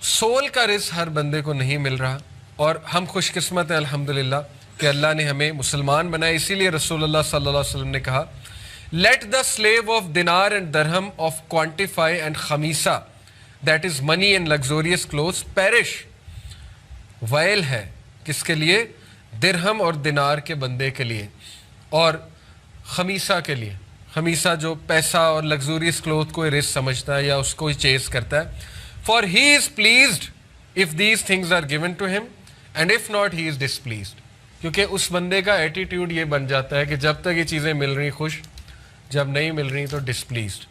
Civil کا رزق ہر بندے کو نہیں مل رہا، اور ہم خوش قسمت ہیں الحمدللہ کہ اللہ نے ہمیں مسلمان بنائے. اسی لیے رسول اللہ صلی اللہ علیہ وسلم نے کہا let the slave of dinar and dirham of quantify and خمیسہ that is money and luxurious clothes perish. Well ہے کس کے لیے؟ درہم اور دینار کے بندے کے لیے، اور خمیسہ کے لیے. خمیسہ جو پیسہ اور لگزوریس کلوتھ کو رزق سمجھتا ہے یا اس کو چیز کرتا ہے. For he is pleased if these things are given to him and if not he is displeased. کیونکہ اس بندے کا ایٹیٹیوڈ یہ بن جاتا ہے کہ جب تک یہ چیزیں مل رہی خوش، جب نہیں مل رہی تو ڈسپلیزڈ.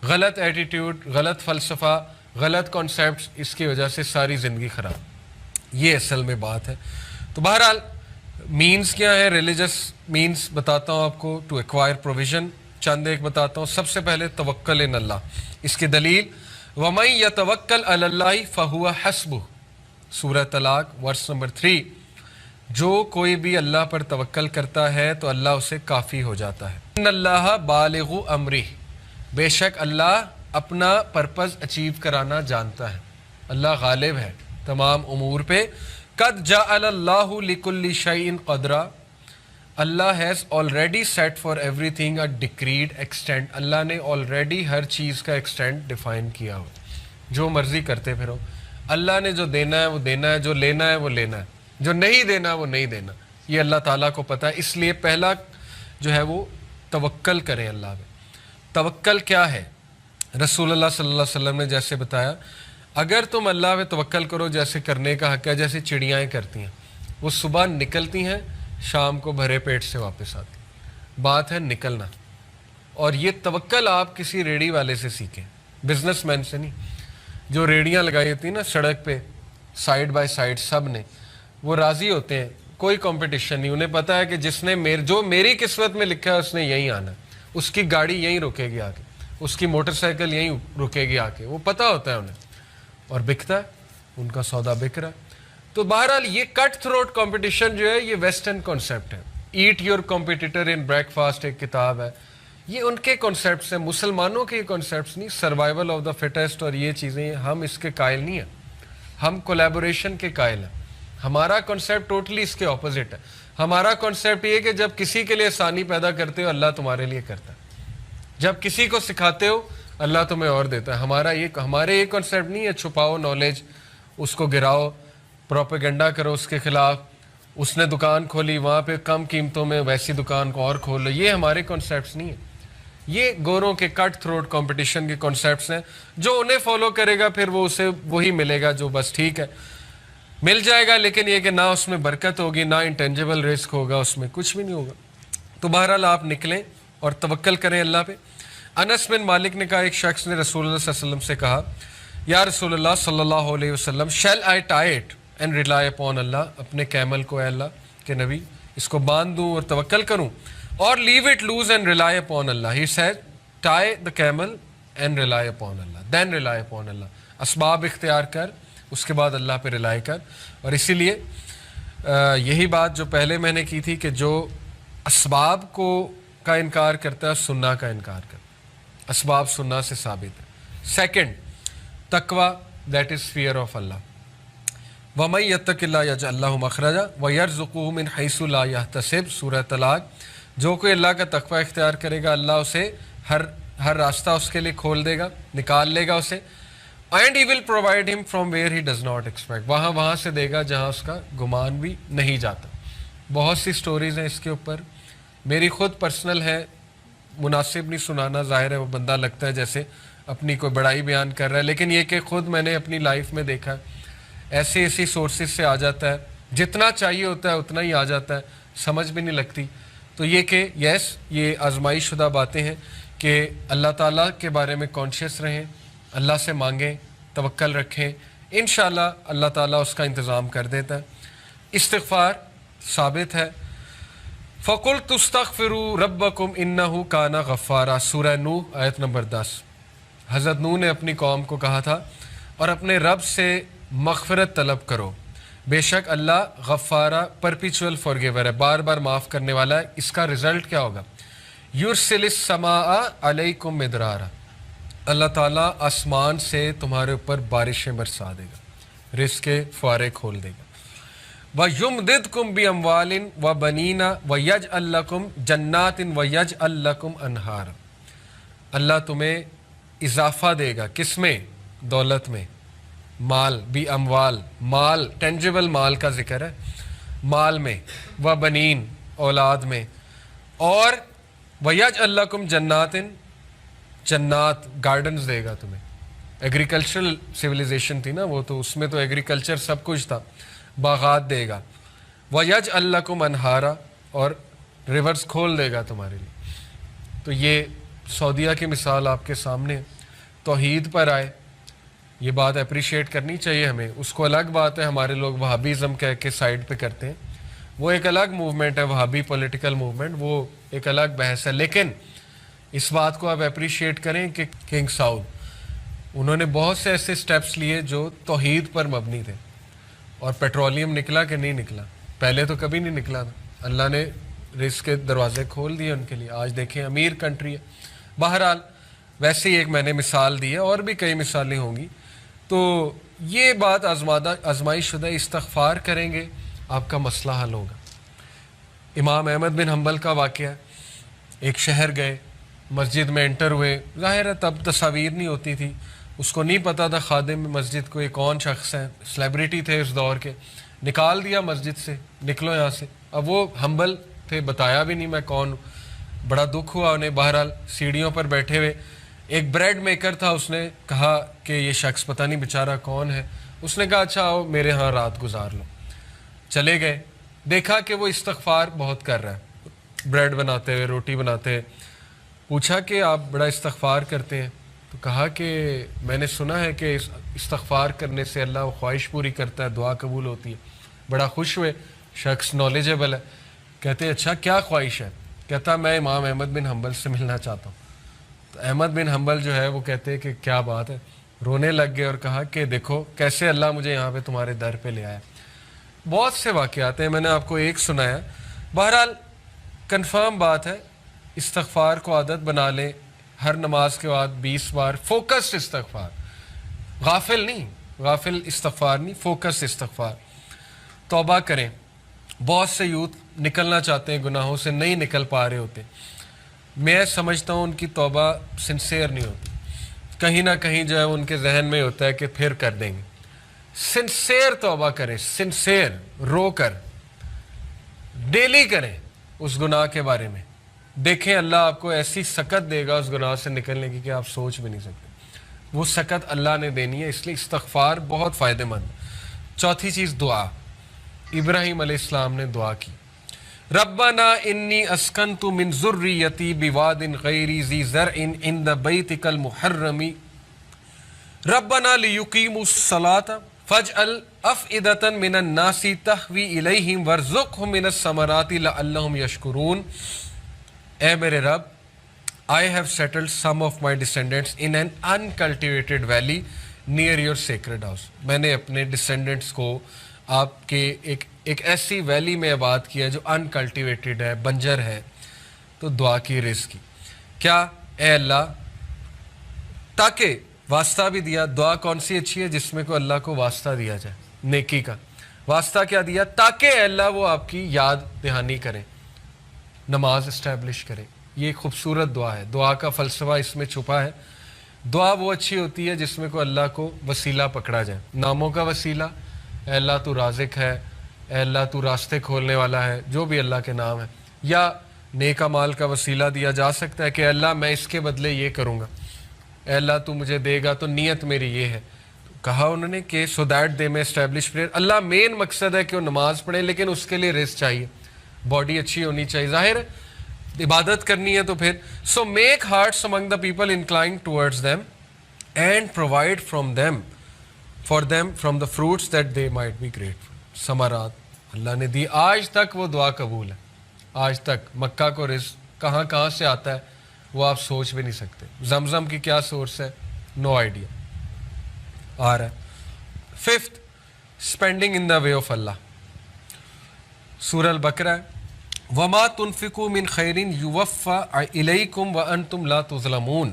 غلط ایٹیٹیوڈ، غلط فلسفہ، غلط کانسیپٹس، اس کی وجہ سے ساری زندگی خراب. یہ اصل میں بات ہے. تو بہرحال مینز کیا ہے؟ ریلیجس مینز بتاتا ہوں آپ کو ٹو ایکوائر پروویژن. چند ایک بتاتا ہوں. سب سے پہلے توکل ان اللہ. اس کی دلیل وَمَن يَتَوَكَّلْ عَلَى اللَّهِ فَهُوَ حَسْبُهُ، سورہ طلاق ورس نمبر 3. جو کوئی بھی اللہ پر توکل کرتا ہے تو اللہ اسے کافی ہو جاتا ہے. ان اللہ بالغ امرہ، بے شک اللہ اپنا پرپز اچیو کرانا جانتا ہے. اللہ غالب ہے تمام امور پہ. قد جعل اللہ لکل شیء قدرا، Allah has already set for everything a decreed extent. اللہ نے آلریڈی ہر چیز کا ایکسٹینٹ ڈیفائن کیا ہو. جو مرضی کرتے پھرو، اللہ نے جو دینا ہے وہ دینا ہے، جو لینا ہے وہ لینا ہے، جو نہیں دینا وہ نہیں دینا. یہ اللہ تعالیٰ کو پتہ ہے. اس لیے پہلا جو ہے وہ توکل کریں اللہ پہ. توکل کیا ہے؟ رسول اللہ صلی اللہ علیہ وسلم نے جیسے بتایا، اگر تم اللہ پہ توکل کرو جیسے کرنے کا حق ہے، جیسے چڑیاں کرتی ہیں. وہ صبح نکلتی ہیں، شام کو بھرے پیٹ سے واپس آتی. بات ہے نکلنا. اور یہ توکل آپ کسی ریڑھی والے سے سیکھیں، بزنس مین سے نہیں. جو ریڑیاں لگائی ہوتی ہیں نا سڑک پہ سائیڈ بائی سائیڈ، سب نے وہ راضی ہوتے ہیں، کوئی کمپٹیشن نہیں. انہیں پتا ہے کہ جس نے جو میری قسمت میں لکھا ہے اس نے یہیں آنا ہے. اس کی گاڑی یہیں رکے گی آ کے، اس کی موٹر سائیکل یہیں رکے گی آ کے. وہ پتہ ہوتا ہے انہیں، اور بکتا ہے، ان کا سودا بک رہا ہے. تو بہرحال یہ کٹ تھروٹ کمپٹیشن جو ہے یہ ویسٹرن کانسیپٹ ہے. Eat your competitor in breakfast ایک کتاب ہے، یہ ان کے کانسیپٹس ہیں، مسلمانوں کے کانسیپٹس نہیں. سروائیول آف دا فٹیسٹ اور یہ چیزیں ہم اس کے قائل نہیں ہیں. ہم کولیبوریشن کے قائل ہیں. ہمارا کانسیپٹ ٹوٹلی اس کے اپوزٹ ہے. ہمارا کانسیپٹ یہ کہ جب کسی کے لیے آسانی پیدا کرتے ہو اللہ تمہارے لیے کرتا ہے. جب کسی کو سکھاتے ہو اللہ تمہیں اور دیتا ہے. ہمارے یہ کانسیپٹ نہیں ہے چھپاؤ نالج، اس کو گراؤ، پروپیگنڈا کرو اس کے خلاف. اس نے دکان کھولی وہاں پہ کم قیمتوں میں ویسی دکان کو اور کھول لو. یہ ہمارے کانسیپٹس نہیں ہیں. یہ گوروں کے کٹ تھروٹ کمپٹیشن کے کانسیپٹس ہیں. جو انہیں فالو کرے گا پھر وہ اسے وہی ملے گا جو بس ٹھیک ہے مل جائے گا، لیکن یہ کہ نہ اس میں برکت ہوگی، نہ انٹینجیبل رزق ہوگا، اس میں کچھ بھی نہیں ہوگا. تو بہرحال آپ نکلیں اور توکل کریں اللہ پہ. انس بن مالک نے کہا ایک شخص نے رسول اللہ صلی اللہ علیہ وسلم سے کہا یا رسول اللہ صلی اللہ علیہ وسلم shall I tie it and rely upon Allah, اپنے کیمل کو اے اللہ کہ نبی اس کو باندھ دوں اور توکل کروں، اور leave it loose and rely upon Allah. He said tie the camel and rely upon Allah, then rely upon Allah. اسباب اختیار کر، اس کے بعد اللہ پہ ریلائی کر. اور اسی لیے یہی بات جو پہلے میں نے کی تھی کہ جو اسباب کا انکار کرتا ہے سننا کا انکار کرتا ہے. اسباب سننا سے ثابت ہے. سیکنڈ تقوی، دیٹ از فیئر آف اللہ. وَمَن يَتَّقِ اللَّهَ يَجْعَل لَّهُ مَخْرَجًا وَيَرْزُقْهُ مِنْ حَيْثُ لَا يَحْتَسِبُ، سورہ طلاق. جو کوئی اللہ کا تقوی اختیار کرے گا اللہ اسے ہر راستہ اس کے لیے کھول دے گا، نکال لے گا اسے. اینڈ ہی ول پرووائڈ ہم from where he does not expect, وہاں سے دے گا جہاں اس کا گمان بھی نہیں جاتا. بہت سی سٹوریز ہیں اس کے اوپر. میری خود پرسنل ہے، مناسب نہیں سنانا، ظاہر ہے وہ بندہ لگتا ہے جیسے اپنی کوئی بڑائی بیان کر رہا ہے، لیکن یہ کہ خود میں نے اپنی لائف میں دیکھا ایسی سورسز سے آ جاتا ہے، جتنا چاہیے ہوتا ہے اتنا ہی آ جاتا ہے، سمجھ بھی نہیں لگتی. تو یہ کہ یس یہ آزمائش شدہ باتیں ہیں کہ اللہ تعالیٰ کے بارے میں کانشیس رہیں، اللہ سے مانگیں، توکل رکھیں، انشاءاللہ اللہ تعالیٰ اس کا انتظام کر دیتا ہے. استغفار ثابت ہے. فَقُلْتُ اسْتَغْفِرُوا رَبَّكُمْ إِنَّهُ كَانَ غَفَّارًا، سورہ نوح آیت نمبر 10. حضرت نوح نے اپنی قوم کو کہا تھا اور اپنے رب سے مغفرت طلب کرو، بے شک اللہ غفارہ پرپیچول فارگیور ہے، بار بار معاف کرنے والا ہے. اس کا رزلٹ کیا ہوگا؟ یرسل السماء علیکم مدرارا، اللہ تعالیٰ آسمان سے تمہارے اوپر بارشیں برسا دے گا، رزق کے فوارے کھول دے گا۔ وَيُمْدِدْكُمْ بِأَمْوَالٍ وَبَنِينَ وَيَجْعَلْ لَكُمْ جَنَّاتٍ وَيَجْعَلْ لَكُمْ أَنْهَارًا۔ اللہ تمہیں اضافہ دے گا، کس میں؟ دولت میں، مال بھی، اموال، مال ٹینجیبل مال کا ذکر ہے، مال میں، وبنین اولاد میں، اور وَيَجْعَلْ لَكُمْ جَنَّاتٍ جنات گارڈنز دے گا تمہیں۔ ایگریکلچرل سویلائزیشن تھی نا وہ، تو اس میں تو ایگریکلچر سب کچھ تھا، باغات دے گا۔ وَيَجْعَلْ لَكُمْ أَنْهَارًا، اور ریورز کھول دے گا تمہارے لیے۔ تو یہ سعودیہ کی مثال آپ کے سامنے ہے، توحید پر آئے، یہ بات اپریشیٹ کرنی چاہیے ہمیں۔ اس کو الگ بات ہے، ہمارے لوگ وہابیزم کہہ کے سائڈ پہ کرتے ہیں، وہ ایک الگ موومنٹ ہے، وہابی پولیٹیکل موومنٹ، وہ ایک الگ بحث ہے۔ لیکن اس بات کو آپ اپریشیٹ کریں کہ کنگ سعود، انہوں نے بہت سے ایسے سٹیپس لیے جو توحید پر مبنی تھے، اور پیٹرولیم نکلا کہ نہیں نکلا؟ پہلے تو کبھی نہیں نکلا تھا، اللہ نے رزق کے دروازے کھول دیے ان کے لیے، آج دیکھیں امیر کنٹری ہے۔ بہرحال ویسے ہی ایک میں نے مثال دی ہے، اور بھی کئی مثالیں ہوں گی۔ تو یہ بات آزمائش شدہ، استغفار کریں گے آپ کا مسئلہ حل ہوگا۔ امام احمد بن حنبل کا واقعہ ہے، ایک شہر گئے، مسجد میں انٹر ہوئے، ظاہر ہے تب تصاویر نہیں ہوتی تھی، اس کو نہیں پتا تھا خادم مسجد کو یہ کون شخص ہے، سیلیبریٹی تھے اس دور کے، نکال دیا مسجد سے، نکلو یہاں سے۔ اب وہ ہمبل تھے، بتایا بھی نہیں میں کون ہوں، بڑا دکھ ہوا انہیں۔ بہرحال سیڑھیوں پر بیٹھے ہوئے ایک بریڈ میکر تھا، اس نے کہا کہ یہ شخص پتہ نہیں بیچارہ کون ہے، اس نے کہا اچھا آؤ میرے ہاں رات گزار لو۔ چلے گئے، دیکھا کہ وہ استغفار بہت کر رہا ہے، بریڈ بناتے ہوئے، روٹی بناتے ہوئے۔ پوچھا کہ آپ بڑا استغفار کرتے ہیں؟ تو کہا کہ میں نے سنا ہے کہ استغفار کرنے سے اللہ وہ خواہش پوری کرتا ہے، دعا قبول ہوتی ہے۔ بڑا خوش ہوئے، شخص نالجیبل ہے، کہتے اچھا کیا خواہش ہے؟ کہتا میں امام احمد بن حنبل سے ملنا چاہتا ہوں۔ تو احمد بن حنبل جو ہے وہ کہتے کہ کیا بات ہے، رونے لگ گئے اور کہا کہ دیکھو کیسے اللہ مجھے یہاں پہ تمہارے در پہ لے آیا۔ بہت سے واقعات ہیں، میں نے آپ کو ایک سنایا۔ بہرحال کنفرم بات ہے، استغفار کو عادت بنا لیں، ہر نماز کے بعد 20 بار فوکس استغفار، غافل نہیں، غافل استغفار نہیں، فوکس استغفار۔ توبہ کریں، بہت سے یوتھ نکلنا چاہتے ہیں گناہوں سے، نہیں نکل پا رہے ہوتے، میں سمجھتا ہوں ان کی توبہ سنسیئر نہیں ہوتی، کہیں نہ کہیں جو ہے ان کے ذہن میں ہوتا ہے کہ پھر کر دیں گے۔ سنسیئر توبہ کریں، سنسیئر، رو کر، ڈیلی کریں اس گناہ کے بارے میں، دیکھیں اللہ آپ کو ایسی سکت دے گا اس گناہ سے نکلنے کی کہ آپ سوچ بھی نہیں سکتے، وہ سکت اللہ نے دینی ہے، اس لیے استغفار بہت فائدہ مند۔ چوتھی چیز دعا، ابراہیم علیہ السلام نے دعا کی، ربنا انی اسکنت من ذریتی بواد غیر ذی زرع عند بیتک المحرم ربنا لیقیموا الصلاۃ فاجعل افئدۃ من الناس تہوی الیہم وارزقہم من الثمرات لعلہم یشکرون۔ اے میرے رب، I have settled some of my descendants in an uncultivated valley near your sacred house۔ میں نے اپنے ڈسینڈنٹس کو آپ کے ایک ایسی ویلی میں آباد کیا جو انکلٹیویٹڈ ہے، بنجر ہے۔ تو دعا کی، رزق کی، کیا اے اللہ، تاکہ واسطہ بھی دیا۔ دعا کون سی اچھی ہے؟ جس میں کو اللہ کو واسطہ دیا جائے، نیکی کا واسطہ کیا دیا؟ تاکہ اے اللہ وہ آپ کی یاد دہانی کریں، نماز اسٹیبلش کریں۔ یہ ایک خوبصورت دعا ہے، دعا کا فلسفہ اس میں چھپا ہے۔ دعا وہ اچھی ہوتی ہے جس میں کو اللہ کو وسیلہ پکڑا جائے، ناموں کا وسیلہ، اے اللہ تو رازق ہے، اے اللہ تو راستے کھولنے والا ہے، جو بھی اللہ کے نام ہے، یا نیک اعمال کا وسیلہ دیا جا سکتا ہے کہ اللہ میں اس کے بدلے یہ کروں گا، اے اللہ تو مجھے دے گا تو نیت میری یہ ہے۔ تو کہا انہوں نے کہ سو دیٹ دے میں اسٹیبلش پریئر۔ اللہ مین مقصد ہے کہ وہ نماز پڑھیں، لیکن اس کے لیے رزق چاہیے، باڈی اچھی ہونی چاہیے، ظاہر ہے عبادت کرنی ہے تو پھر so make hearts among the people incline towards them and provide for them from the fruits that they might be grateful. ثمرات اللہ نے دی، آج تک وہ دعا قبول ہے، آج تک۔ مکہ کو رزق کہاں کہاں سے آتا ہے وہ آپ سوچ بھی نہیں سکتے، زمزم کی کیا سورس ہے، نو آئیڈیا آ رہا ہے۔ Fifth, spending in the way of Allah, سورہ البقرہ ہے، وَمَا تُنْفِقُوا مِنْ خَيْرٍ يُوَفَّى إِلَيْكُمْ وَأَنْتُمْ لَا تُظْلَمُونَ۔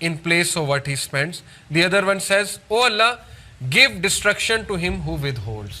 in place of what he spends. The other one says, Oh Allah, give destruction to him who withholds.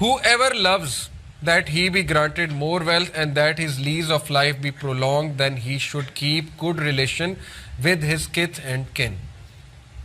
Whoever loves that he be granted more wealth and that his lease of life be prolonged, then he should keep good relation with his kith and kin.